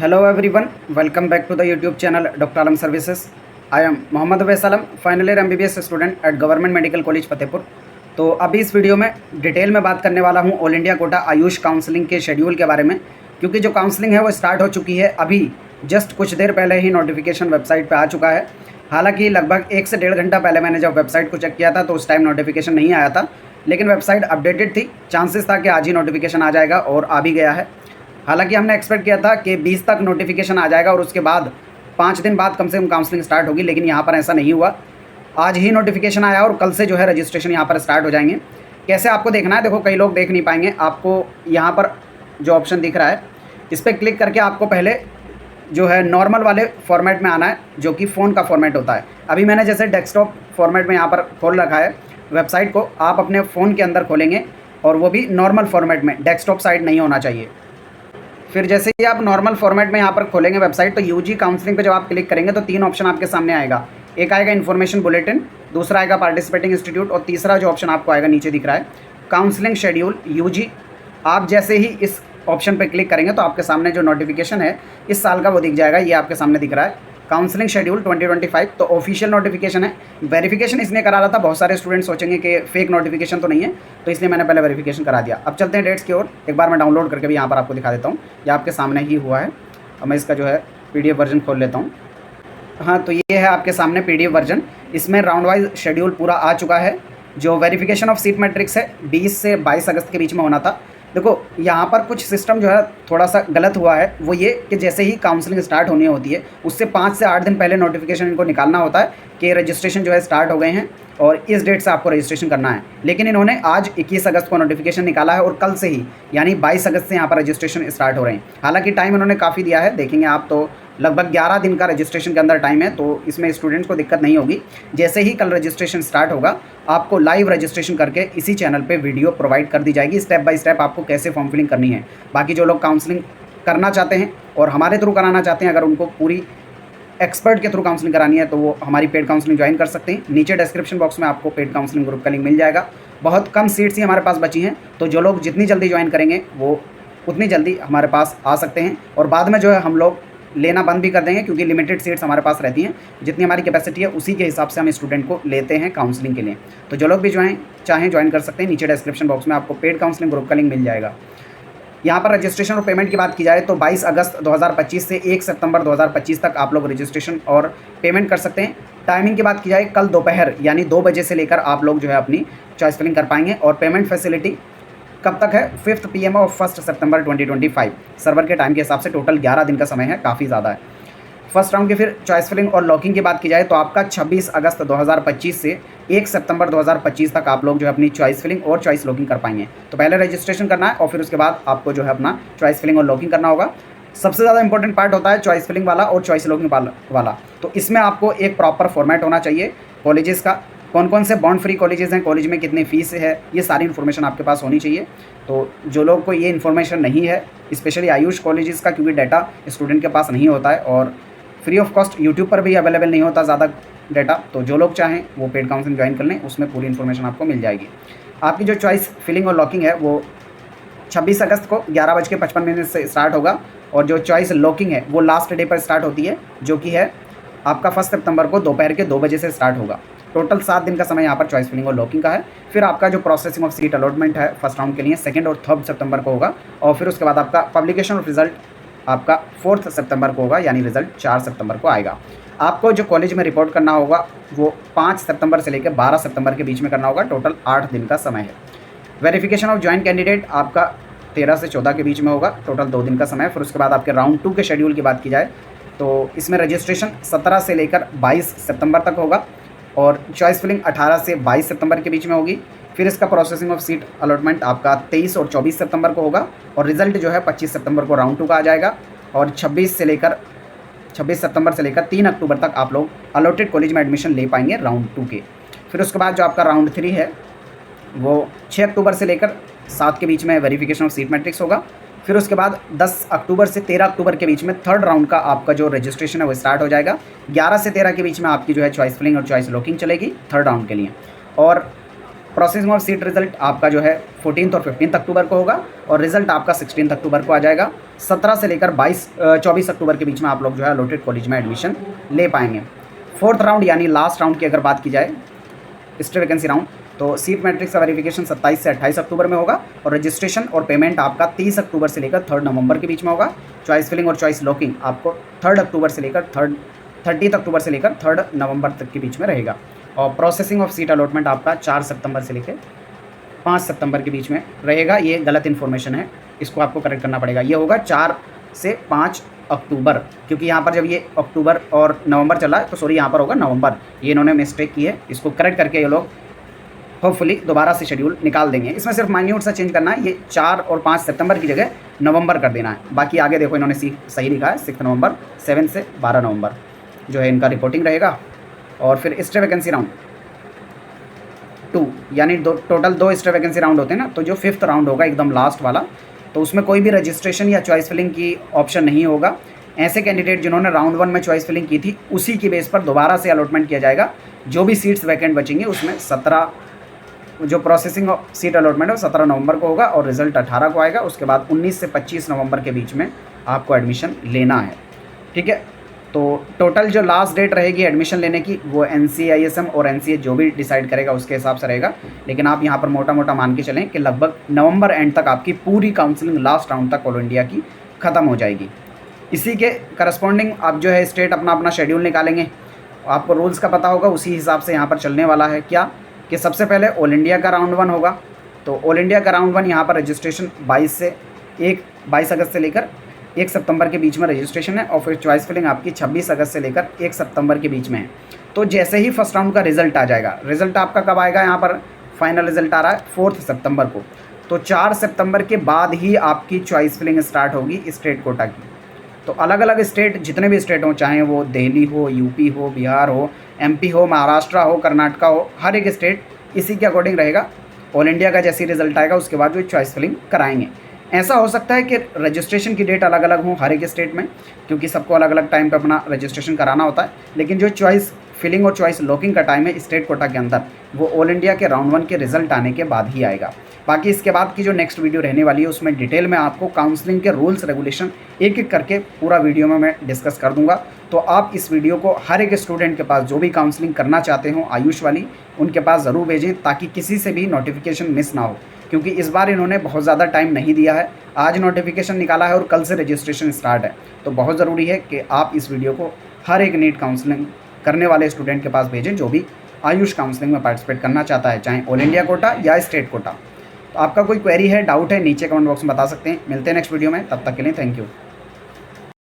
Hello everyone, welcome back to the YouTube channel Dr. Alam Services. I am Mohammad Awais Alam, final year MBBS student at Government Medical College Fatehpur. तो अभी इस video में detail में बात करने वाला हूं all India quota Ayush counselling के शेड्यूल के बारे में, क्योंकि जो काउंसलिंग है वो स्टार्ट हो चुकी है। अभी जस्ट कुछ देर पहले ही नोटिफिकेशन वेबसाइट पर आ चुका है। हालांकि लगभग 1 से 1.5 घंटा पहले मैंने जब वेबसाइट को चेक किया था तो उस टाइम नोटिफिकेशन नहीं आया था, लेकिन वेबसाइट अपडेटेड थी। चांसेस था कि आज ही नोटिफिकेशन आ जाएगा और आ भी गया है। हालांकि हमने एक्सपेक्ट किया था कि 20 तक नोटिफिकेशन आ जाएगा और उसके बाद 5 दिन बाद कम से कम काउंसलिंग स्टार्ट होगी, लेकिन यहाँ पर ऐसा नहीं हुआ। आज ही नोटिफिकेशन आया और कल से जो है रजिस्ट्रेशन यहाँ पर स्टार्ट हो जाएंगे। कैसे आपको देखना है, देखो कई लोग देख नहीं पाएंगे। आपको यहाँ पर जो ऑप्शन दिख रहा है इस पर क्लिक करके आपको पहले जो है नॉर्मल वाले फॉर्मेट में आना है, जो कि फ़ोन का फॉर्मेट होता है। अभी मैंने जैसे डेस्कटॉप फॉर्मेट में यहाँ पर खोल रखा है वेबसाइट को, आप अपने फ़ोन के अंदर खोलेंगे और वो भी नॉर्मल फॉर्मेट में, डेस्कटॉप साइट नहीं होना चाहिए। फिर जैसे ही आप नॉर्मल फॉर्मेट में यहाँ पर खोलेंगे वेबसाइट, तो यूजी काउंसलिंग पे जब आप क्लिक करेंगे तो 3 ऑप्शन आपके सामने आएगा। एक आएगा इन्फॉर्मेशन बुलेटिन, दूसरा आएगा पार्टिसिपेटिंग इंस्टीट्यूट और तीसरा जो ऑप्शन आपको आएगा नीचे दिख रहा है काउंसलिंग शेड्यूल यूजी। आप जैसे ही इस ऑप्शन पर क्लिक करेंगे तो आपके सामने जो नोटिफिकेशन है इस साल का वो दिख जाएगा। ये आपके सामने दिख रहा है काउंसलिंग शेड्यूल 2025। तो ऑफिशियल नोटिफिकेशन है। वेरिफिकेशन इसलिए करा रहा था, बहुत सारे स्टूडेंट सोचेंगे कि फेक नोटिफिकेशन तो नहीं है, तो इसलिए मैंने पहले वेरिफिकेशन करा दिया। अब चलते हैं डेट्स की ओर। एक बार मैं डाउनलोड करके भी यहाँ पर आपको दिखा देता हूँ। ये आपके सामने ही हुआ है। अब मैं इसका जो है PDF वर्जन खोल लेता हूँ। हाँ, तो ये है आपके सामने PDF वर्जन। इसमें राउंड वाइज शेड्यूल पूरा आ चुका है। जो वेरिफिकेशन ऑफ सीट मैट्रिक्स है 20 से 22 अगस्त के बीच में होना था। देखो यहाँ पर कुछ सिस्टम जो है थोड़ा सा गलत हुआ है, वो ये कि जैसे ही काउंसलिंग स्टार्ट होनी होती है उससे 5 से 8 दिन पहले नोटिफिकेशन इनको निकालना होता है कि रजिस्ट्रेशन जो है स्टार्ट हो गए हैं और इस डेट से आपको रजिस्ट्रेशन करना है। लेकिन इन्होंने आज 21 अगस्त को नोटिफिकेशन निकाला है और कल से ही यानी 22 अगस्त से यहाँ पर रजिस्ट्रेशन स्टार्ट हो रहे हैं। हालांकि टाइम इन्होंने काफ़ी दिया है, देखेंगे आप तो लगभग 11 दिन का रजिस्ट्रेशन के अंदर टाइम है, तो इसमें स्टूडेंट्स को दिक्कत नहीं होगी। जैसे ही कल रजिस्ट्रेशन स्टार्ट होगा आपको लाइव रजिस्ट्रेशन करके इसी चैनल पे वीडियो प्रोवाइड कर दी जाएगी, स्टेप बाय स्टेप आपको कैसे फॉर्म फिलिंग करनी है। बाकी जो लोग काउंसलिंग करना चाहते हैं और हमारे थ्रू कराना चाहते हैं, अगर उनको पूरी एक्सपर्ट के थ्रू काउंसलिंग करानी है तो वो हमारी पेड काउंसलिंग ज्वाइन कर सकते हैं। नीचे डिस्क्रिप्शन बॉक्स में आपको पेड काउंसलिंग ग्रुप का लिंक मिल जाएगा। बहुत कम सीट्स ही हमारे पास बची हैं, तो जो लोग जितनी जल्दी ज्वाइन करेंगे वो उतनी जल्दी हमारे पास आ सकते हैं। और बाद में जो है हम लोग लेना बंद भी कर देंगे, क्योंकि लिमिटेड सीट्स हमारे पास रहती हैं। जितनी हमारी कैपेसिटी है उसी के हिसाब से हम स्टूडेंट को लेते हैं काउंसलिंग के लिए। तो जो लोग भी चाहें ज्वाइन कर सकते हैं। नीचे डिस्क्रिप्शन बॉक्स में आपको पेड काउंसलिंग ग्रुप का लिंक मिल जाएगा। यहाँ पर रजिस्ट्रेशन और पेमेंट की बात की जाए तो 22 अगस्त 2025 से 1 सितंबर 2025 तक आप लोग रजिस्ट्रेशन और पेमेंट कर सकते हैं। टाइमिंग की बात की जाए कल दोपहर यानी 2 बजे से लेकर आप लोग जो है अपनी चॉइस फिलिंग कर पाएंगे। और पेमेंट फैसिलिटी कब तक है? 5 PM ऑफ 1 सितंबर 2025। सर्वर के टाइम के हिसाब से टोटल 11 दिन का समय है, काफ़ी ज़्यादा है। फर्स्ट राउंड की फिर चॉइस फिलिंग और लॉकिंग की बात की जाए तो आपका 26 अगस्त 2025 से 1 सितंबर 2025 तक आप लोग जो है अपनी चॉइस फिलिंग और चॉइस लॉकिंग कर पाएंगे। तो पहले रजिस्ट्रेशन करना है और फिर उसके बाद आपको जो है अपना चॉइस फिलिंग और लॉकिंग करना होगा। सबसे ज़्यादा इंपॉर्टेंट पार्ट होता है चॉइस फिलिंग वाला और चॉइस लॉकिंग वाला। तो इसमें आपको एक प्रॉपर फॉर्मेट होना चाहिए कॉलेजेस का, कौन कौन से बॉन्ड फ्री कॉलेजेस हैं, कॉलेज में कितनी फ़ीस है, ये सारी इन्फॉर्मेशन आपके पास होनी चाहिए। तो जो लोग को ये इन्फॉर्मेशन नहीं है, स्पेशली आयुष कॉलेजेस का, क्योंकि डाटा स्टूडेंट के पास नहीं होता है और फ्री ऑफ कॉस्ट यूट्यूब पर भी अवेलेबल नहीं होता ज़्यादा डाटा, तो जो लोग चाहें वो पेड काउंसलिंग ज्वाइन कर लें, उसमें पूरी इन्फॉर्मेशन आपको मिल जाएगी। आपकी जो चॉइस फिलिंग और लॉकिंग है वो 26 अगस्त को 11:55 से स्टार्ट होगा और जो चॉइस लॉकिंग है वो लास्ट डे पर स्टार्ट होती है, जो कि है आपका 1 सितंबर को दोपहर के 2 बजे से स्टार्ट होगा। टोटल 7 दिन का समय यहाँ पर चॉइस फिलिंग और लॉकिंग का है। फिर आपका जो प्रोसेसिंग ऑफ सीट अलॉटमेंट है फर्स्ट राउंड के लिए 2 और 3 सितंबर को होगा और फिर उसके बाद आपका पब्लिकेशन ऑफ रिजल्ट आपका 4 सितंबर को होगा, यानी रिजल्ट 4 सितंबर को आएगा। आपको जो कॉलेज में रिपोर्ट करना होगा वो 5 सितंबर से लेकर 12 सितंबर के बीच में करना होगा। टोटल 8 दिन का समय है। वेरिफिकेशन ऑफ ज्वाइंट कैंडिडेट आपका 13 से 14 के बीच में होगा। टोटल 2 दिन का समय। फिर उसके बाद आपके राउंड 2 के शेड्यूल की बात की जाए तो इसमें रजिस्ट्रेशन 17 से लेकर 22 सितंबर तक होगा और चॉइस फिलिंग 18 से 22 सितंबर के बीच में होगी। फिर इसका प्रोसेसिंग ऑफ सीट अलॉटमेंट आपका 23 और 24 सितंबर को होगा और रिजल्ट जो है 25 सितंबर को राउंड 2 का आ जाएगा और 26 सितंबर से लेकर 3 अक्टूबर तक आप लोग अलॉटेड कॉलेज में एडमिशन ले पाएंगे राउंड 2 के। फिर उसके बाद जो आपका राउंड 3 है वो 6 अक्टूबर से लेकर 7 के बीच में वेरिफिकेशन ऑफ सीट मैट्रिक्स होगा। फिर उसके बाद 10 अक्टूबर से 13 अक्टूबर के बीच में थर्ड राउंड का आपका जो रजिस्ट्रेशन है वो स्टार्ट हो जाएगा। 11 से 13 के बीच में आपकी जो है चॉइस फिलिंग और चॉइस लॉकिंग चलेगी थर्ड राउंड के लिए। और प्रोसेसिंग ऑफ सीट रिजल्ट आपका जो है 14 और 15 अक्टूबर को होगा और रिजल्ट आपका 16 अक्टूबर को आ जाएगा। 17 से लेकर 24 अक्टूबर के बीच में आप लोग जो है अलॉटेड कॉलेज में एडमिशन ले पाएंगे। फोर्थ राउंड यानी लास्ट राउंड की अगर बात की जाए, स्टेट वैकेंसी राउंड, तो सीट मैट्रिक्स का वेरिफिकेशन 27 से 28 अक्टूबर में होगा और रजिस्ट्रेशन और पेमेंट आपका 30 अक्टूबर से लेकर 3 नवंबर के बीच में होगा। चॉइस फिलिंग और चॉइस लॉकिंग आपको 3 अक्टूबर से लेकर 30 अक्टूबर से लेकर 3 नवंबर तक के बीच में रहेगा। और प्रोसेसिंग ऑफ सीट अलॉटमेंट आपका 4 सितंबर से लेकर 5 सितंबर के बीच में रहेगा। ये गलत इन्फॉर्मेशन है, इसको आपको करेक्ट करना पड़ेगा। ये होगा 4 से 5 अक्टूबर, क्योंकि यहाँ पर जब ये अक्टूबर और नवंबर चला है तो सॉरी यहाँ पर होगा नवंबर, ये इन्होंने मिस्टेक की है। इसको करेक्ट करके ये लोग होपफुली दोबारा से शेड्यूल निकाल देंगे। इसमें सिर्फ माइन्यूट सा चेंज करना है, ये 4 और 5 सितंबर की जगह नवंबर कर देना है। बाकी आगे देखो इन्होंने सही लिखा है 6 नवंबर, 7 से 12 नवंबर जो है इनका रिपोर्टिंग रहेगा। और फिर स्टेट वैकेंसी राउंड 2 यानी टोटल 2 स्टेट वैकेंसी राउंड होते हैं ना, तो जो 5th राउंड होगा एकदम लास्ट वाला, तो उसमें कोई भी रजिस्ट्रेशन या चॉइस फिलिंग की ऑप्शन नहीं होगा। ऐसे कैंडिडेट जिन्होंने राउंड 1 में चॉइस फिलिंग की थी उसी की बेस पर दोबारा से अलॉटमेंट किया जाएगा। जो भी सीट्स वैकेंट बचेंगी उसमें 17 जो प्रोसेसिंग सीट अलॉटमेंट है 17 नवंबर को होगा और रिजल्ट 18 को आएगा। उसके बाद 19 से 25 नवंबर के बीच में आपको एडमिशन लेना है, ठीक है। तो टोटल जो लास्ट डेट रहेगी एडमिशन लेने की वो NCISM और NCA जो भी डिसाइड करेगा उसके हिसाब से रहेगा। लेकिन आप यहाँ पर मोटा मोटा मान के चलें कि लगभग नवंबर एंड तक आपकी पूरी काउंसलिंग लास्ट राउंड तक ऑल इंडिया की ख़त्म हो जाएगी। इसी के करस्पॉन्डिंग आप जो है स्टेट अपना अपना शेड्यूल निकालेंगे। आपको रूल्स का पता होगा, उसी हिसाब से यहाँ पर चलने वाला है। क्या कि सबसे पहले ऑल इंडिया का राउंड 1 होगा, तो ऑल इंडिया का राउंड 1 यहाँ पर रजिस्ट्रेशन 22 अगस्त से लेकर 1 सितंबर के बीच में रजिस्ट्रेशन है और फिर चॉइस फिलिंग आपकी 26 अगस्त से लेकर 1 सितंबर के बीच में है। तो जैसे ही फर्स्ट राउंड का रिजल्ट आ जाएगा, रिजल्ट आपका कब आएगा, यहाँ पर फाइनल रिजल्ट आ रहा है 4 सितंबर को, तो 4 सितंबर के बाद ही आपकी चॉइस फिलिंग स्टार्ट होगी स्टेट कोटा की। तो अलग अलग स्टेट, जितने भी स्टेट हों, चाहे वो दिल्ली हो, यूपी हो, बिहार हो, MP हो, महाराष्ट्र हो, कर्नाटका हो, हर एक स्टेट इसी के अकॉर्डिंग रहेगा। ऑल इंडिया का जैसे रिजल्ट आएगा उसके बाद वो चॉइस फिलिंग कराएंगे। ऐसा हो सकता है कि रजिस्ट्रेशन की डेट अलग अलग हो हर एक स्टेट में, क्योंकि सबको अलग अलग टाइम पे अपना रजिस्ट्रेशन कराना होता है। लेकिन जो चॉइस फिलिंग और चॉइस लॉकिंग का टाइम है स्टेट कोटा के अंदर, वो ऑल इंडिया के राउंड 1 के रिजल्ट आने के बाद ही आएगा। बाकी इसके बाद की जो नेक्स्ट वीडियो रहने वाली है उसमें डिटेल में आपको काउंसलिंग के रूल्स रेगुलेशन एक एक करके पूरा वीडियो में मैं डिस्कस कर दूंगा। तो आप इस वीडियो को हर एक स्टूडेंट के पास जो भी काउंसलिंग करना चाहते हो आयुष वाली, उनके पास ज़रूर भेजें ताकि किसी से भी नोटिफिकेशन मिस ना हो, क्योंकि इस बार इन्होंने बहुत ज़्यादा टाइम नहीं दिया है। आज नोटिफिकेशन निकाला है और कल से रजिस्ट्रेशन स्टार्ट है। तो बहुत ज़रूरी है कि आप इस वीडियो को हर एक नीट काउंसलिंग करने वाले स्टूडेंट के पास भेजें जो भी आयुष काउंसलिंग में पार्टिसिपेट करना चाहता है, चाहे ऑल इंडिया कोटा या स्टेट कोटा। तो आपका कोई क्वेरी है, डाउट है, नीचे कमेंट बॉक्स में बता सकते हैं। मिलते हैं नेक्स्ट वीडियो में, तब तक के लिए थैंक यू।